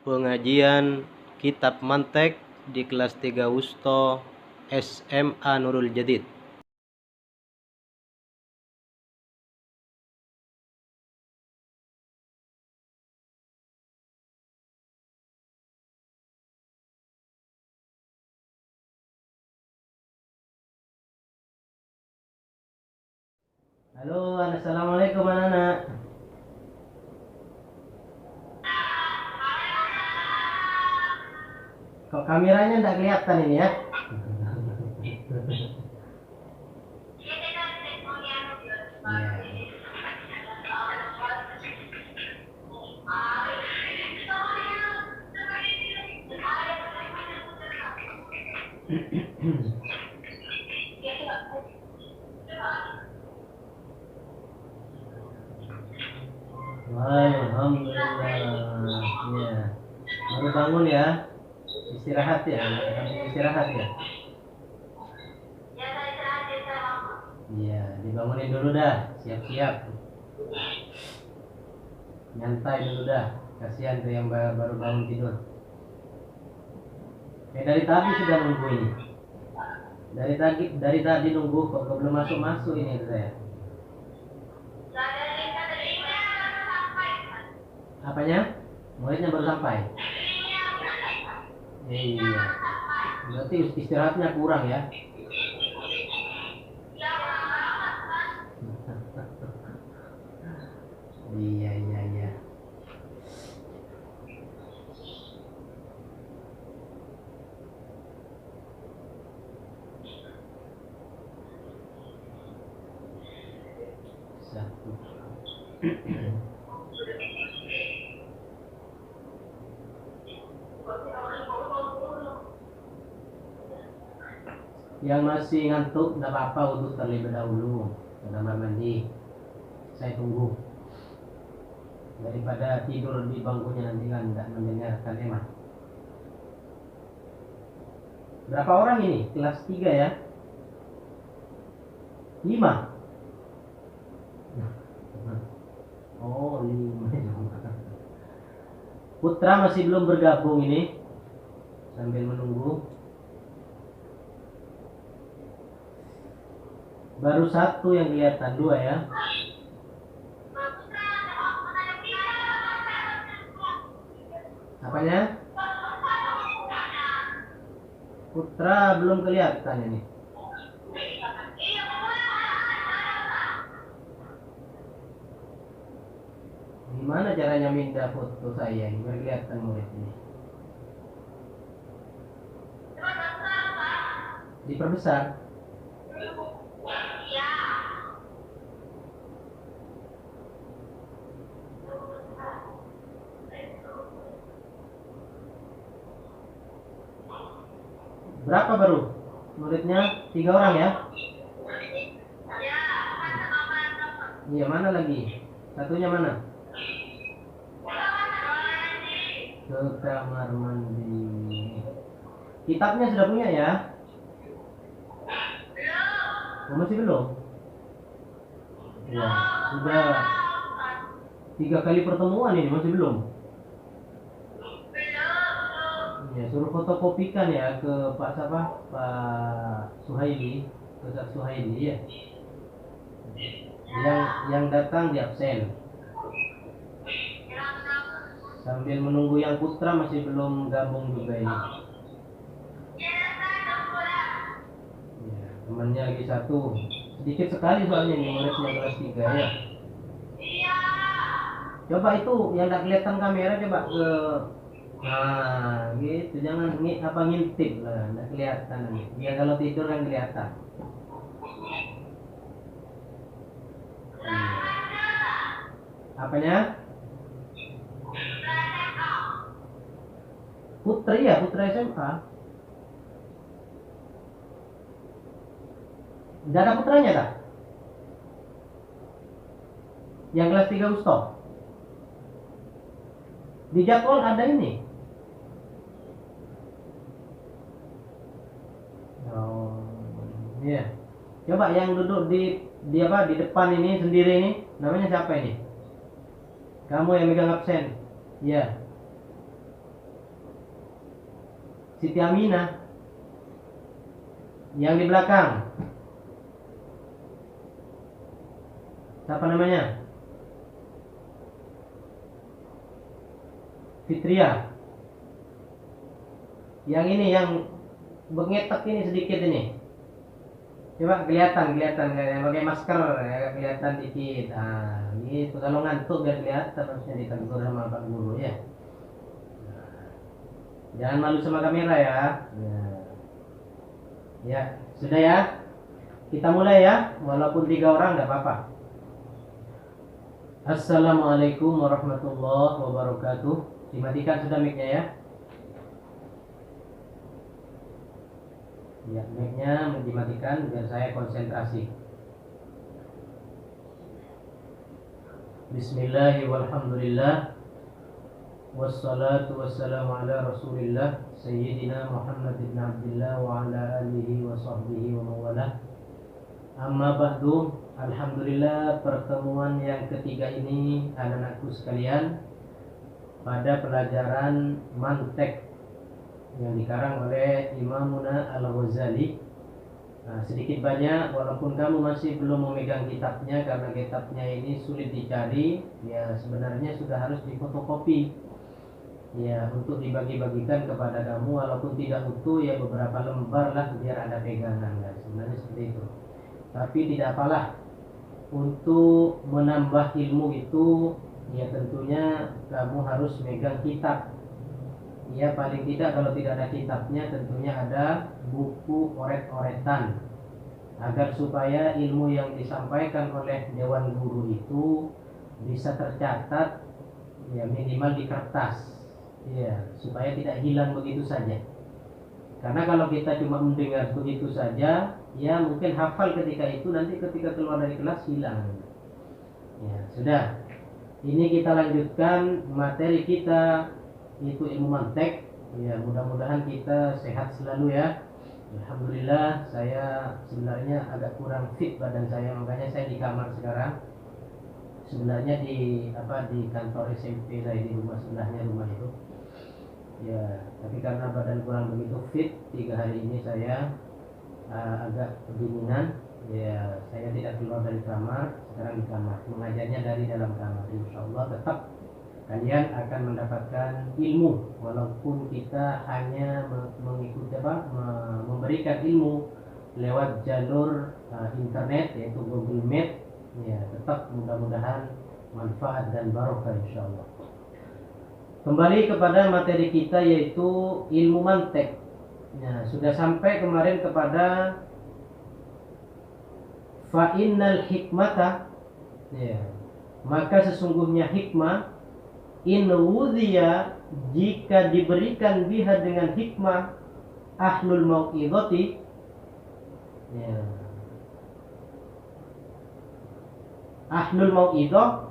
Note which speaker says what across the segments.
Speaker 1: pengajian Kitab Mantek di kelas 3 Wusto SMA Nurul Jadid. Halo, assalamualaikum anak-anak. Kok kameranya enggak kelihatan ini ya? Alhamdulillah. Ya. Baru bangun ya? Istirahat ya? Istirahat ya? Iya, dibangunin dulu dah. Siap-siap. Nyantai dulu dah. Kasihan tuh yang baru bangun tidur. Dari tadi sudah nunggu ini. Dari tadi nunggu kok belum masuk ini saya. Apanya? Muridnya baru sampai. Iya. Berarti istirahatnya kurang ya. Iya. Satu. Yang masih ngantuk tidak apa-apa, uduk terlebih dahulu ke kamar mandi. Saya tunggu. Daripada tidur di bangkunya nanti kan tidak mendengarkan emak. Berapa orang ini? Kelas 3 ya? 5? Oh, 5. Putra masih belum bergabung ini. Sambil menunggu. Baru 1 yang kelihatan, 2 ya. Apanya? Putra belum kelihatan ini. Gimana caranya minta foto saya ini? Biar kelihatan murid ini. Diperbesar. Berapa baru? Muridnya 3 orang ya? Iya, mana lagi? Satunya mana? Ke kamar mandi. Kitabnya sudah punya ya? Oh, masih belum? Ya, sudah 3 kali pertemuan ini masih belum? Ya, suruh fotokopikan ya ke Pak siapa? Pak Suhaili, Ustaz Suhaili ya. Yang datang di absen. Sambil menunggu yang putra masih belum gabung juga ini. Ya, temannya lagi 1. Sedikit sekali soalnya ini muridnya kelas 3 ya. Coba itu yang tak kelihatan kamera coba ke. Nah, gitu, jangan ngintip lah, nggak kelihatan nih. Biar kalau tidur kan kelihatan. Apanya? Putri ya, Putra SMA. Tidak ada putranya tak? Yang kelas 3 Wusto. Di jadwal ada ini. Oh, iya. Coba yang duduk di depan ini sendiri ini, namanya siapa ini? Kamu yang megang absen. Iya. Siti Aminah. Yang di belakang siapa namanya? Fitria. Yang ini yang bengetek ini sedikit ini. Coba kelihatan yang pakai masker ya, kelihatan dikit. Ah, gitu. Kalau ngantuk biar kelihatan harusnya ditegur sama Pak Guru ya. Jangan malu sama kamera ya. Ya, sudah ya. Kita mulai ya, walaupun 3 orang enggak apa-apa. Assalamualaikum warahmatullahi wabarakatuh. Dimatikan sudah mic-nya ya. Ya, mic-nya dimatikan biar saya konsentrasi. Bismillahirrahmanirrahim. Wassalatu wassalamu ala Rasulillah Sayyidina Muhammad ibn Abdullah wa ala alihi wa sahbihi wa mawalah. Amma ba'du. Alhamdulillah, pertemuan yang ketiga ini anak-anakku sekalian pada pelajaran mantek yang dikarang oleh Imamuna Al-Ghazali. Nah, sedikit banyak walaupun kamu masih belum memegang kitabnya karena kitabnya ini sulit dicari, ya sebenarnya sudah harus difotokopi. Ya, untuk dibagi-bagikan kepada kamu walaupun tidak utuh ya beberapa lembar lah biar ada pegangan kan. Sebenarnya seperti itu. Tapi tidak apalah. Untuk menambah ilmu itu ya tentunya kamu harus megang kitab. Ya paling tidak kalau tidak ada kitabnya tentunya ada buku oret-oretan agar supaya ilmu yang disampaikan oleh Dewan Guru itu bisa tercatat ya minimal di kertas. Ya, supaya tidak hilang begitu saja. Karena kalau kita cuma mendengar begitu saja, ya mungkin hafal ketika itu, nanti ketika keluar dari kelas hilang. Ya, sudah. Ini kita lanjutkan materi kita, itu ilmu mantek. Ya, mudah-mudahan kita sehat selalu ya. Alhamdulillah, saya sebenarnya agak kurang fit badan saya, makanya saya di kamar sekarang. Sebenarnya di kantor SMP saya di rumah sebelahnya rumah itu. Ya, tapi karena badan kurang begitu fit, 3 hari ini saya agak kedinginan. Ya, saya tidak keluar dari kamar, sekarang di kamar. Mengajarnya dari dalam kamar. Insyaallah tetap kalian akan mendapatkan ilmu walaupun kita hanya mengikuti memberikan ilmu lewat jalur internet yaitu Google Meet. Ya, tetap mudah-mudahan manfaat dan barokah insyaallah. Kembali kepada materi kita yaitu ilmu mantek. Nah, sudah sampai kemarin kepada fa innal hikmata, ya, maka sesungguhnya hikmah in wudhiya, jika diberikan biha dengan hikmah ahlul mau'idhati, ya, ahlul mau'idhah,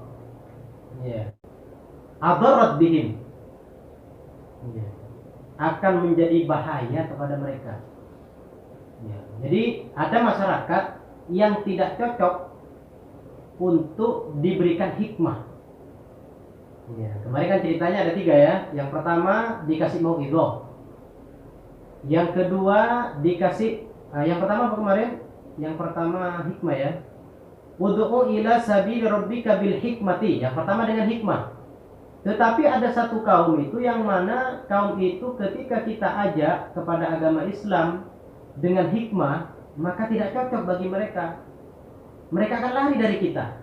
Speaker 1: ya, adarat bihim, ya, akan menjadi bahaya kepada mereka. Ya, jadi ada masyarakat yang tidak cocok untuk diberikan hikmah. Ya, kemarin kan ceritanya ada 3 ya. Yang pertama dikasih mau'idhah. Yang kedua dikasih yang pertama apa kemarin? Yang pertama hikmah ya. Ud'u ila sabili rabbika bil hikmati. Yang pertama dengan hikmah. Tetapi ada satu kaum itu yang mana kaum itu ketika kita ajak kepada agama Islam dengan hikmah, maka tidak cocok bagi mereka. Mereka akan lari dari kita.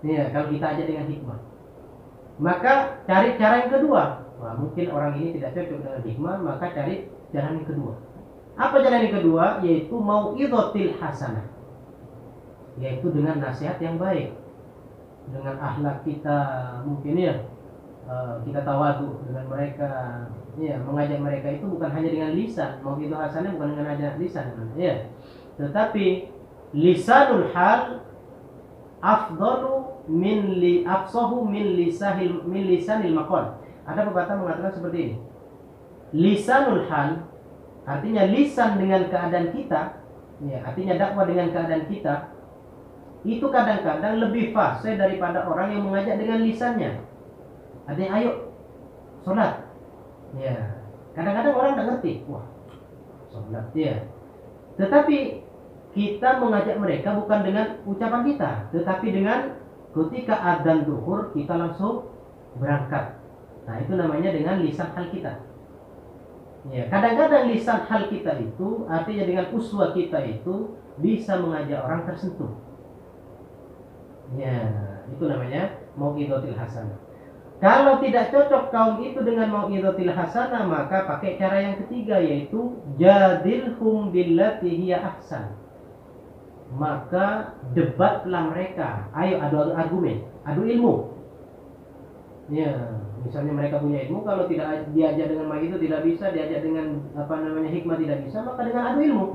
Speaker 1: Ya, kalau kita ajak dengan hikmah. Maka cari cara yang kedua. Wah, mungkin orang ini tidak cocok dengan hikmah, maka cari jalan yang kedua. Apa jalan yang kedua? Yaitu mau'idhatil hasanah. Yaitu dengan nasihat yang baik. Dengan akhlak kita mungkin ya kita tawadu dengan mereka, ya, mengajak mereka itu bukan hanya dengan lisan. Mau'idhah hasanah bukan dengan ajak lisan ya, tetapi lisanul hal afdalu min li afsahu min lisanil maqal. Ada pepatah mengatakan seperti ini. Lisanul hal artinya lisan dengan keadaan kita, ya, artinya dakwah dengan keadaan kita itu kadang-kadang lebih fasih daripada orang yang mengajak dengan lisannya. Artinya ayo sholat, ya, Kadang-kadang orang tidak ngerti, wah sholat ya. Tetapi kita mengajak mereka bukan dengan ucapan kita, tetapi dengan ketika adzan zuhur kita langsung berangkat. Nah itu namanya dengan lisan hal kita. Ya, kadang-kadang lisan hal kita itu artinya dengan uswah kita itu bisa mengajak orang tersentuh. Ya, itu namanya mau'izatul hasanah. Kalau tidak cocok kaum itu dengan mau'izatul hasanah, maka pakai cara yang ketiga, yaitu jadilhum billati hiya ahsan. Maka debatlah mereka. Ayo adu argumen, adu ilmu. Ya, misalnya mereka punya ilmu, kalau tidak diajak dengan itu tidak bisa, diajak dengan hikmah tidak bisa, maka dengan adu ilmu.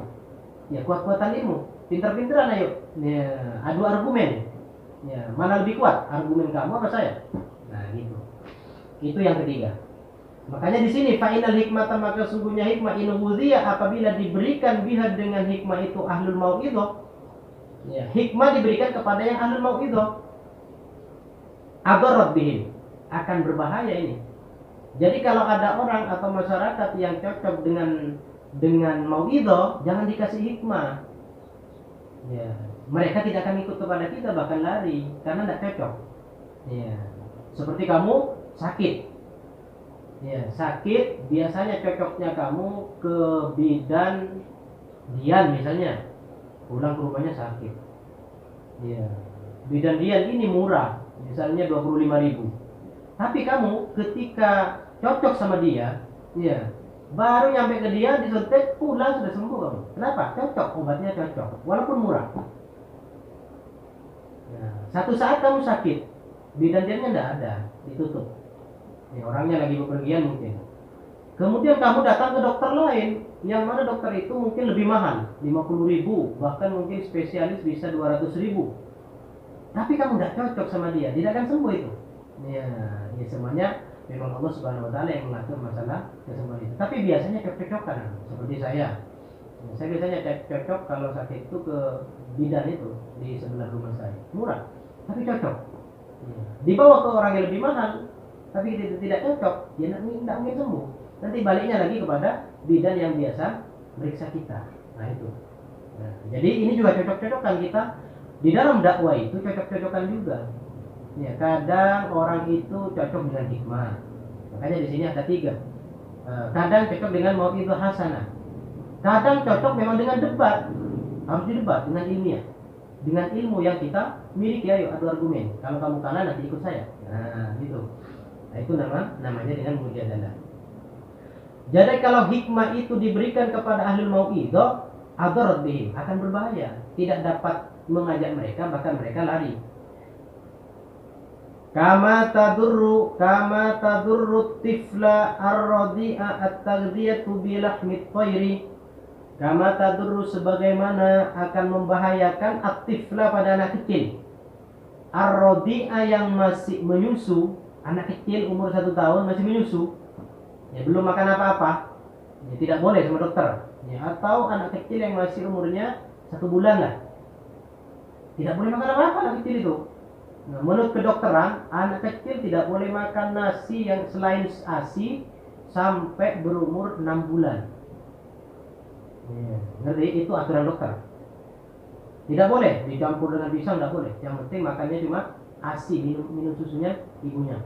Speaker 1: Ya, kuat-kuatan ilmu, pintar-pintaran ayo. Ya, adu argumen. Ya, mana lebih kuat, argumen kamu apa saya? Nah, gitu. Itu yang ketiga. Makanya di sini fa'inal hikmata, maka sungguhnya hikmah inuhudiyah apabila diberikan biha dengan hikmah itu ahlul mau'idhah. Ya, hikmah diberikan kepada yang ahlul mau'idhah. Adarrat bihim, akan berbahaya ini. Jadi kalau ada orang atau masyarakat yang cocok dengan mau'idhah, jangan dikasih hikmah. Ya, mereka tidak akan ikut kepada kita, bahkan lari karena tidak cocok. Ya, seperti kamu sakit. Ya, sakit biasanya cocoknya kamu ke bidan Dian misalnya, pulang ke rumahnya sakit. Ya, bidan Dian ini murah, misalnya 25.000. Tapi kamu ketika cocok sama dia, ya, baru nyampe ke dia disuntik, pulang sudah sembuh kamu. Kenapa? Cocok, obatnya cocok, walaupun murah. Nah, satu saat kamu sakit, bidan Diannya tidak ada, ditutup. Ya, orangnya lagi bepergian mungkin. Kemudian kamu datang ke dokter lain, yang mana dokter itu mungkin lebih mahal, 50.000, bahkan mungkin spesialis bisa 200.000. Tapi kamu tidak cocok sama dia, tidak akan sembuh itu. Ya semuanya memang Allah Subhanahu Wa Taala yang mengatur masalah kesembuhan itu. Tapi biasanya cocok-cocokan, seperti saya. Saya biasanya cocok kalau sakit itu ke bidan itu di sebelah rumah saya, murah, tapi cocok. Ya. Dibawa ke orang yang lebih mahal, tapi tidak cocok, dia tidak mungkin sembuh. Nanti baliknya lagi kepada bidan yang biasa meriksa kita. Nah itu. Nah, jadi ini juga cocok-cocokan kita di dalam dakwah itu, cocok-cocokan juga. Ya, kadang orang itu cocok dengan hikmah. Makanya di sini ada 3. Kadang cocok dengan mau'izah hasanah. Kadang cocok memang dengan debat. Harus didebat dengan ilmiah. Dengan ilmu yang kita miliki, ayo adu argumen. Kalau kamu kalah nanti ikut saya. Nah, gitu. Nah, itu namanya dengan mujadalah. Jadi kalau hikmah itu diberikan kepada ahlul mau'izah, adarat bihim, akan berbahaya. Tidak dapat mengajak mereka, bahkan mereka lari. Kama tadurru tifla ar-radi'a at-taghdiyatu bi lahmit tayri. Kama tadurru, sebagaimana akan membahayakan at-tifla pada anak kecil. Ar-radi'a yang masih menyusu, anak kecil umur 1 tahun masih menyusu. Ya, belum makan apa-apa. Ya, tidak boleh sama dokter. Ya, atau anak kecil yang masih umurnya 1 bulan lah. Tidak boleh makan apa-apa anak kecil itu. Nah, menurut kedokteran, anak kecil tidak boleh makan nasi yang selain ASI sampai berumur 6 bulan. Ya, ngerti? Itu aturan dokter. Tidak boleh dicampur dengan pisang, tidak boleh. Yang penting makannya cuma ASI, minum susunya ibunya.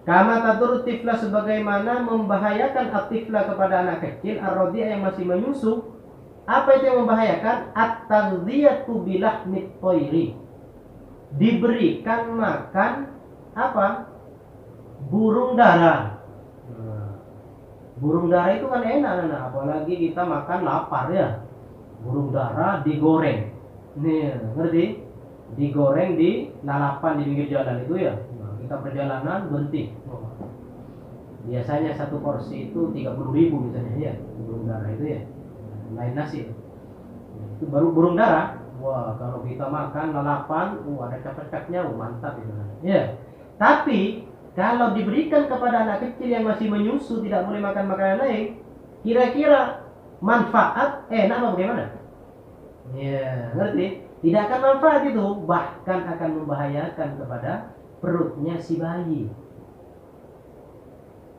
Speaker 1: Kama tadur tifla, sebagaimana membahayakan at-tifla kepada anak kecil ar-radhi'ah yang masih menyusu. Apa itu yang membahayakan? At-taghdhiyatu bilahmit tayri. Diberikan makan apa? Burung dara. Burung dara itu kan enak, apalagi kita makan lapar ya. Burung dara digoreng. Nih, ngerti? Digoreng di lalapan di pinggir jalan itu ya. Nah, kita perjalanan berhenti. Biasanya 1 porsi itu 30.000 misalnya ya. Burung dara itu ya. Lain nasi. Itu baru burung dara. Wah, kalau kita makan lalapan, ada capek-capeknya, mantap itu. Ya. Tapi kalau diberikan kepada anak kecil yang masih menyusu, tidak boleh makan makanan lain, kira-kira manfaat enak apa bagaimana? Ya, ngerti? Tidak akan manfaat itu, bahkan akan membahayakan kepada perutnya si bayi.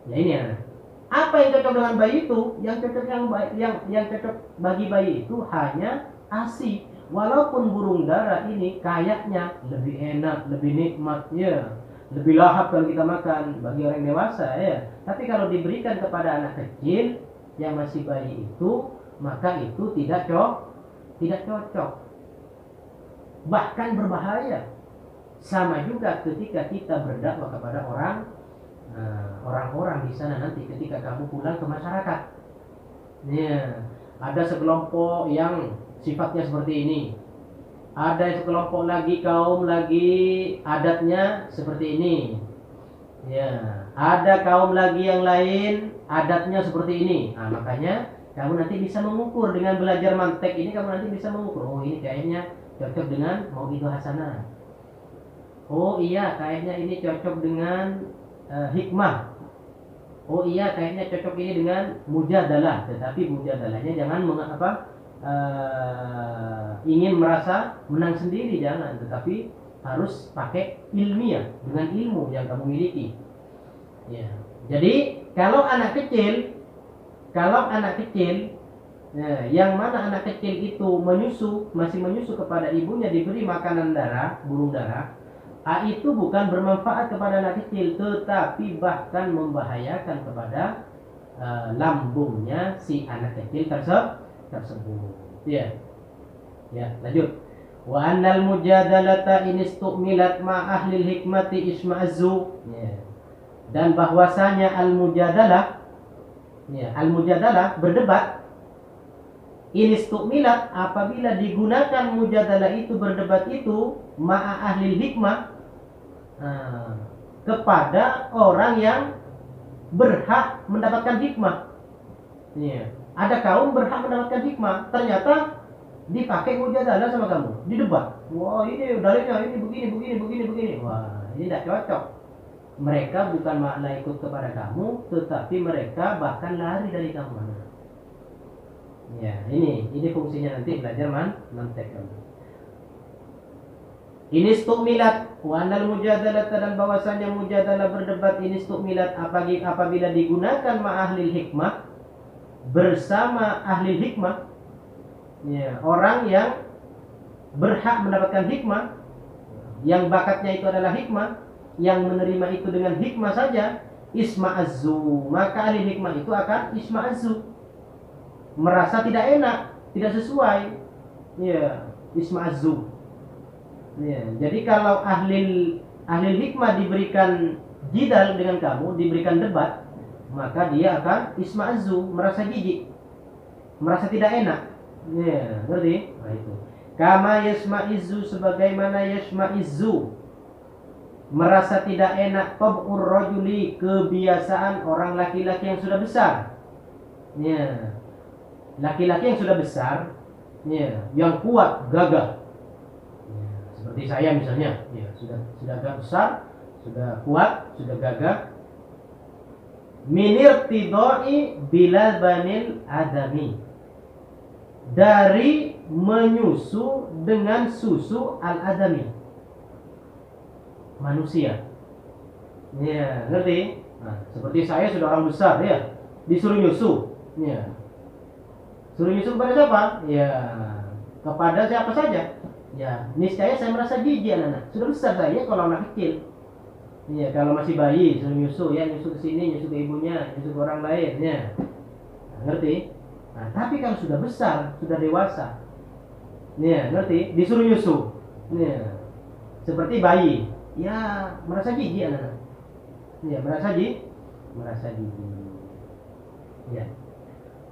Speaker 1: Ya ini ya. Apa yang cocok dengan bayi itu? Yang cocok bagi bayi itu hanya ASI. Walaupun burung dara ini kayaknya lebih enak, lebih nikmat ya, lebih lahap kalau kita makan bagi orang dewasa ya. Tapi kalau diberikan kepada anak kecil yang masih bayi itu, maka itu tidak cocok. Bahkan berbahaya. Sama juga ketika kita berdakwah kepada orang-orang di sana nanti ketika kamu pulang ke masyarakat. Ya, ada sekelompok yang sifatnya seperti ini. Ada sekelompok lagi kaum lagi adatnya seperti ini. Ya, ada kaum lagi yang lain adatnya seperti ini. Nah, makanya kamu nanti bisa mengukur dengan belajar mantek ini, kamu nanti bisa mengukur. Oh, ini kayaknya cocok dengan mauidhah hasanah. Oh iya, kayaknya ini cocok dengan hikmah. Oh iya, kayaknya cocok ini dengan mujadalah. Tetapi mujadalahnya jangan ingin merasa menang sendiri, jangan. Tetapi harus pakai ilmiah dengan ilmu yang kamu miliki. Ya. Jadi kalau anak kecil, ya, yang mana anak kecil itu masih menyusu kepada ibunya diberi makanan darah, burung darah. Itu bukan bermanfaat kepada anak kecil, tetapi bahkan membahayakan kepada lambungnya si anak kecil tersebut. Ya, lanjut. Wa annal mujadalata in istu'milat ma ahli hikmati isma'zu. Ya. Dan bahwasanya al-mujadalah, berdebat, in istu'milat apabila digunakan mujadalah itu, berdebat itu, ma'a ahli hikmah, kepada orang yang berhak mendapatkan hikmah. Ya. Ada kaum berhak mendapatkan hikmah, ternyata dipakai mujadalah sama kamu, didebat. Wah, ini dalilnya ini begini. Wah, ini tidak cocok. Mereka bukan makna ikut kepada kamu, tetapi mereka bahkan lari dari kamu. Ya, ini fungsinya nanti belajar mantek kamu. Ini stumilat wa anal mujadalah, dan bahwasanya mujadalah berdebat ini stumilat apabila digunakan ma ahli hikmah, bersama ahli hikmah, ya, orang yang berhak mendapatkan hikmah, yang bakatnya itu adalah hikmah, yang menerima itu dengan hikmah saja, isma'azzu, maka ahli hikmah itu akan isma'azzu, merasa tidak enak, tidak sesuai, ya, isma'azzu. Ya, jadi kalau ahli hikmah diberikan jidal dengan kamu, diberikan debat, maka dia akan isma'azzu, merasa jijik, merasa tidak enak. Ya, ngerti? Nah, itu. Kama yasma'izzu, sebagaimana yasma'izzu, merasa tidak enak, tab'ur rajuli, kebiasaan orang laki-laki yang sudah besar. Ya. Laki-laki yang sudah besar, ya, yang kuat, gagah. Seperti saya misalnya, ya, sudah agak besar, sudah kuat, sudah gagah. Minir tidoi bila banil adami, dari menyusu dengan susu al-adami, manusia. Ya, ngerti? Nah, seperti saya sudah orang besar, ya, disuruh nyusu, ya. Suruh nyusu kepada siapa? Ya, kepada siapa saja. Ya, niscaya saya merasa jijik anak-anak. Sudah besar saya kalau anak kecil. Ya, kalau masih bayi suruh nyusu, ya, nyusu ke sini, nyusu ke ibunya, nyusu ke orang lain, ya. Nah, ngerti? Nah, tapi kalau sudah besar, sudah dewasa, ya, ngerti? Disuruh nyusu, ya, seperti bayi, ya, merasa jijik anak-anak. Ya, merasa jijik. Ya.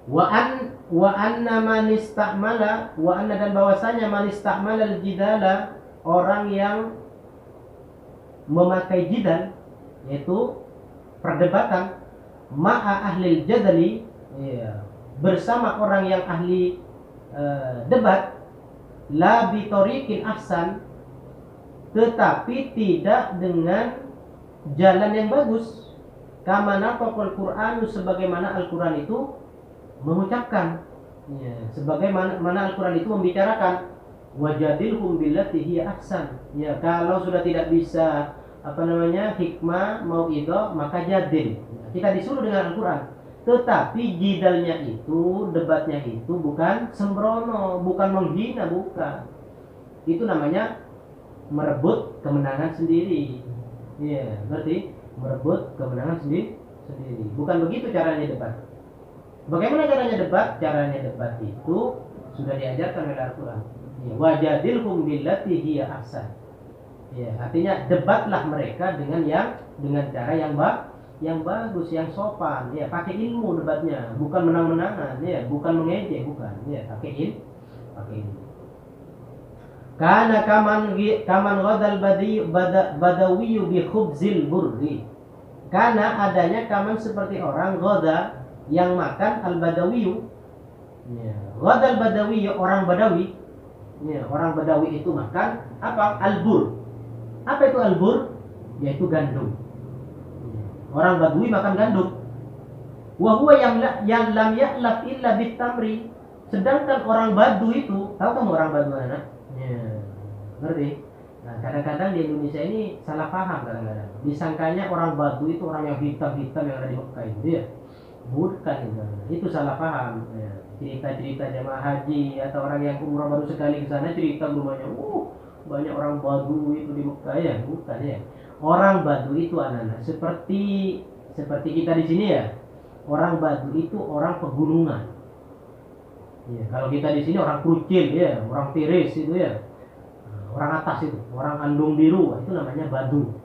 Speaker 1: Wa anna man istamala, wa anna, dan bahwasanya man istamala al-jidala, orang yang memakai jidal, yaitu perdebatan, ma'a ahli jadali, ya, bersama orang yang ahli debat, la bi tariqin ahsan, tetapi tidak dengan jalan yang bagus, kama naqal Qur'an, sebagaimana Al-Qur'an itu mengucapkan, ya, sebagaimana Al-Quran itu membicarakan, wajadilhum billati hiya ahsan. Ya, kalau sudah tidak bisa hikmah mauidhah, maka jadil. Kita disuruh dengan Al-Quran, Tetapi jidalnya itu, debatnya itu bukan sembrono, bukan menghina, bukan. Itu namanya merebut kemenangan sendiri. Iya, berarti merebut kemenangan sendiri. Bukan begitu caranya debat. Bagaimana caranya debat? Caranya debat itu sudah diajarkan oleh Al-Quran. Ya, wajadilhum billati hiya ahsan. Ya, artinya debatlah mereka dengan cara yang bagus, yang sopan. Ya, pakai ilmu debatnya, bukan menang-menangan, ya, bukan mengejek, bukan. Ya, pakai ilmu. Karena kaman ghadal badawi bi khubzil burri. Karena adanya kaman seperti orang ghada yang makan al-badawi. Ya, ghadal badawi, orang Badawi. Ya, orang Badawi itu makan apa? Al-bur. Apa itu al-bur? Yaitu gandum. Orang Badui makan gandum. Wa huwa yang lam ya'laf illa bitamri. Sedangkan orang Badu itu, tahu kamu orang Badu anak? Ya, ngerti? Nah, kadang-kadang di Indonesia ini salah paham kadang-kadang. Disangkanya orang Badu itu orang yang hitam-hitam yang ada di Mekah itu ya. Bukan itu salah paham. Ya, cerita-cerita jemaah haji atau orang yang umrah baru sekali ke sana cerita rumahnya, banyak orang Badu itu di Mekah ya, bukan ya. Orang Badu itu anak-anak seperti kita di sini ya. Orang Badu itu orang pegunungan. Ya, kalau kita di sini orang Krucil ya, orang Tiris itu ya. Orang atas itu, orang Andung Biru itu namanya Badu.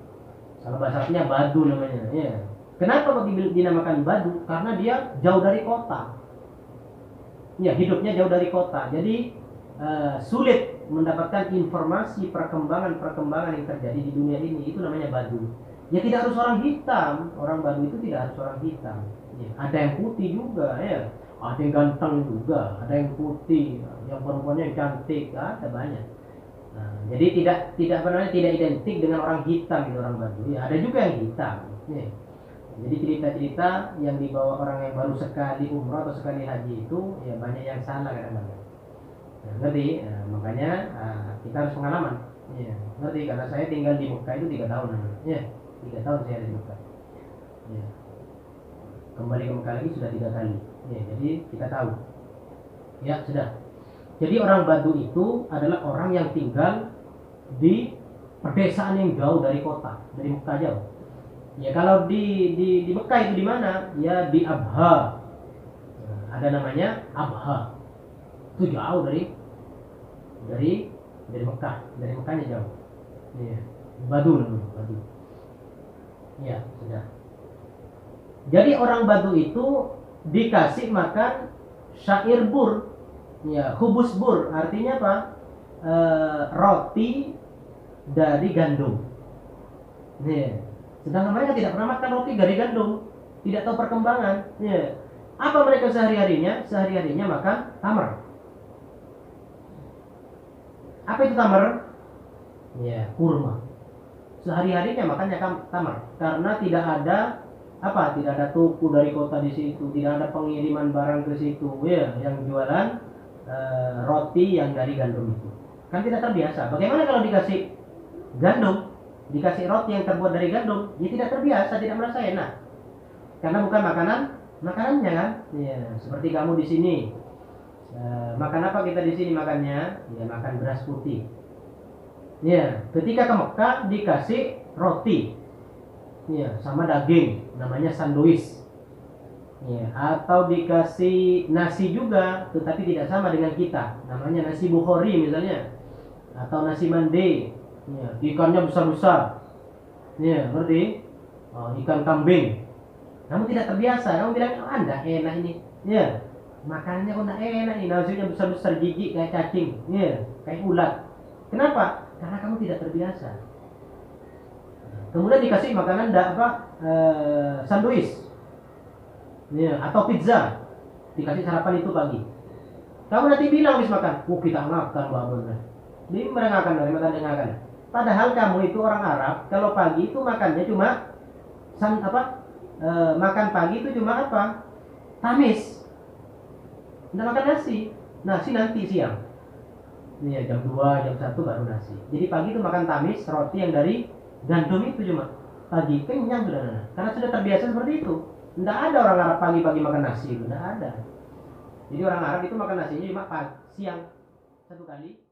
Speaker 1: Kalau bahasa Arabnya Badu namanya ya. Kenapa dinamakan Badu? Karena dia jauh dari kota. Ya, hidupnya jauh dari kota. Jadi sulit mendapatkan informasi perkembangan yang terjadi di dunia ini. Itu namanya Badu. Ya, tidak harus orang hitam. Orang Badu itu tidak harus orang hitam. Ya, ada yang putih juga ya. Ada yang ganteng juga, ada yang putih, yang perempuannya yang cantik, ada banyak. Nah, jadi tidak identik dengan orang hitam itu orang Badu. Ya, ada juga yang hitam. Ya. Jadi cerita-cerita yang dibawa orang yang baru sekali umrah atau sekali haji itu ya banyak yang salah kadang-kadang. Nah, ngerti? Nah, makanya kita harus pengalaman. Ya, ngerti? Karena saya tinggal di Mekah itu 3 tahun. Ya, 3 tahun saya di Mekah. Ya. Kembali ke Mekah lagi sudah 3 kali. Ya, jadi kita tahu. Ya, sudah. Jadi orang Badu itu adalah orang yang tinggal di pedesaan yang jauh dari kota, dari Mekah jauh. Ya, kalau di Mekah itu di mana? Ya di Abha. Nah, ada namanya Abha. Itu jauh dari Mekah, dari Mekahnya jauh. Ya, Badu namanya, Badu. Ya, sudah. Jadi orang Badu itu dikasih makan syair bur. Ya, khubus bur artinya apa? Roti dari gandum. Ya. Sedangkan mereka tidak pernah makan roti dari gandum, tidak tahu perkembangan. Ya. Apa mereka sehari-harinya? Sehari-harinya makan tamar. Apa itu tamar? Ya, kurma. Sehari-harinya makannya tamar, karena tidak ada toko dari kota di situ, tidak ada pengiriman barang ke situ. Ya, yang jualan roti yang dari gandum itu. Kan tidak terbiasa. Bagaimana kalau dikasih gandum? Dikasih roti yang terbuat dari gandum, ya tidak terbiasa, tidak merasa enak. Karena bukan makanannya kan. Ya, seperti kamu di sini. Makan apa kita di sini makannya? Ya, makan beras putih. Ya, ketika ke Mekah dikasih roti. Ya, sama daging, namanya sandwich. Ya, atau dikasih nasi juga, tetapi tidak sama dengan kita. Namanya nasi Bukhari misalnya. Atau nasi mande. Ya, ikannya besar-besar. Ya, ngerti? Ikan kambing. Kamu tidak terbiasa. Kamu bilang, Anda enak ini. Ya, makanannya kok tidak enak ini. Nasinya besar-besar, jijik kayak cacing. Ya, kayak ulat. Kenapa? Karena kamu tidak terbiasa. Kemudian dikasih makanan sandwich. Ya, atau pizza. Dikasih sarapan itu pagi. Kamu nanti bilang habis makan, kita makan babon. Ini mereka akan dari mata dengarkan. Padahal kamu itu orang Arab, kalau pagi itu makannya cuma makan pagi itu cuma apa? Tamis. Tidak makan nasi. Nasi nanti siang. Ini ya, jam 2, jam 1 baru nasi. Jadi pagi itu makan tamis, roti yang dari gandum itu cuma. Pagi kenyang sudah. Karena sudah terbiasa seperti itu. Tidak ada orang Arab pagi-pagi makan nasi, tidak ada. Jadi orang Arab itu makan nasinya cuma pagi, siang satu kali.